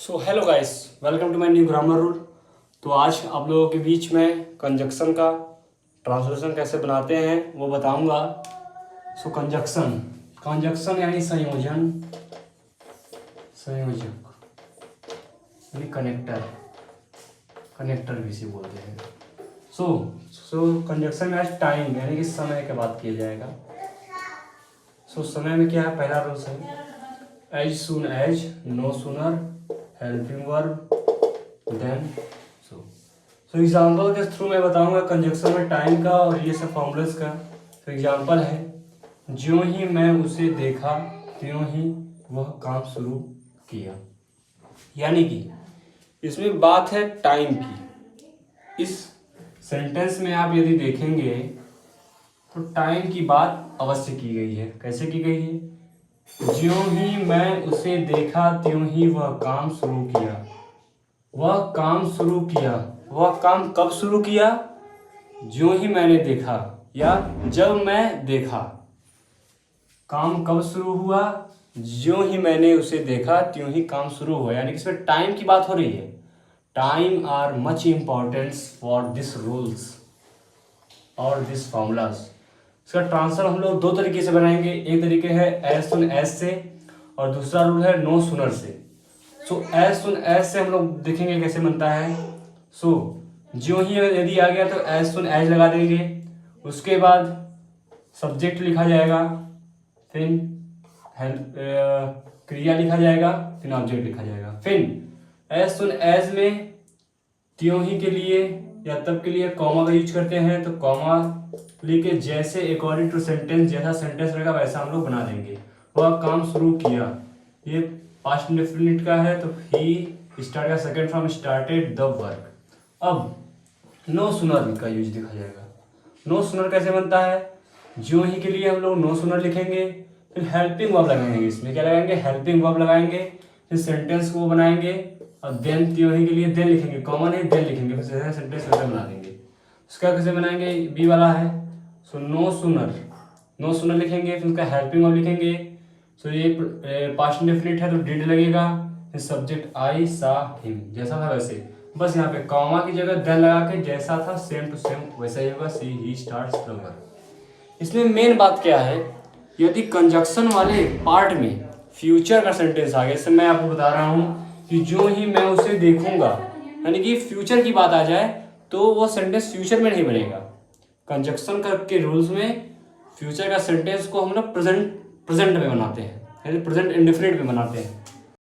So hello guys, welcome to my new grammar rule. तो आज आप लोगों के बीच में कंजक्शन का ट्रांसलेशन कैसे बनाते हैं वो बताऊंगा। सो कंजक्शन कंजक्शन यानी संयोजन, संयोजक यानी कनेक्टर, कनेक्टर भी इसे बोलते हैं। सो कंजक्शन में आज टाइम यानी कि समय के बात किया जाएगा। समय में क्या है, पहला रूल है as soon as, no sooner, helping verb, then so example के थ्रू मैं बताऊंगा कंजक्शन में टाइम का और ये सब फॉर्मूलाज का। तो एग्जाम्पल है, ज्यों ही मैं उसे देखा त्यों ही वह काम शुरू किया। यानी कि इसमें बात है टाइम की। इस सेंटेंस में आप यदि देखेंगे तो टाइम की बात अवश्य की गई है। कैसे की गई है? ज्यों ही मैं उसे देखा त्यों ही वह काम शुरू किया। वह काम शुरू किया, वह काम कब शुरू किया? ज्यों ही मैंने देखा या जब मैं देखा। काम कब शुरू हुआ? ज्यों ही मैंने उसे देखा त्यों ही काम शुरू हुआ। यानी कि इसमें टाइम की बात हो रही है। Time are much importance for this rules और दिस फॉर्मूलाज। इसका ट्रांसफर हम लोग दो तरीके से बनाएंगे। एक तरीके है एज सुन एज से और दूसरा रूल है नो सुनर से। एज सुन एज से हम लोग देखेंगे कैसे बनता है। ज्यों ही यदि आ गया तो एज सुन एज लगा देंगे, उसके बाद सब्जेक्ट लिखा जाएगा, फिर क्रिया लिखा जाएगा, फिर ऑब्जेक्ट लिखा जाएगा। फिर एज सुन एज में त्यों ही के लिए या तब के लिए कॉमा का यूज करते हैं। तो कॉमा लेके जैसे अकॉर्डिंग टू सेंटेंस, जैसा सेंटेंस रहेगा वैसा हम लोग बना देंगे। वह काम शुरू किया, ये पास्ट इंडेफिनिट का है तो ही स्टार्ट का second form started the work. अब नो सुनर का यूज दिखा जाएगा। नो सुनर कैसे बनता है? ज्यों ही के लिए हम लोग नो सुनर लिखेंगे, फिर हेल्पिंग वर्ब लगाएंगे। इसमें क्या लगाएंगे? हेल्पिंग वर्ब लगाएंगे, फिर सेंटेंस को बनाएंगे और देन त्यों ही के लिए देन लिखेंगे। कॉमन है देन लिखेंगे, फिर सेंटेंस वैसे बना देंगे। उसका कैसे बनाएंगे? बी वाला है। नो सुनर, नो सुनर लिखेंगे, फिर उसका हेल्पिंग वर्ब लिखेंगे। ये पास्ट इंडेफिनिट है तो डिड लगेगा, फिर सब्जेक्ट आई सा हिम, जैसा था वैसे। बस यहाँ पे कॉमा की जगह देन लगा के जैसा था सेम टू सेम वैसा ही होगा। सी ही स्टार्ट्स द वर्क। इसमें मेन बात क्या है, यदि कंजक्शन वाले पार्ट में फ्यूचर का सेंटेंस आ गया, जैसे मैं आपको बता रहा हूँ कि जो ही मैं उसे देखूंगा, यानी कि फ्यूचर की बात आ जाए तो वो सेंटेंस फ्यूचर में नहीं बनेगा। कंजक्शन के रूल्स में फ्यूचर का सेंटेंस को हम लोग प्रेजेंट में बनाते हैं, यानी प्रेजेंट इंडेफिनिट में बनाते हैं।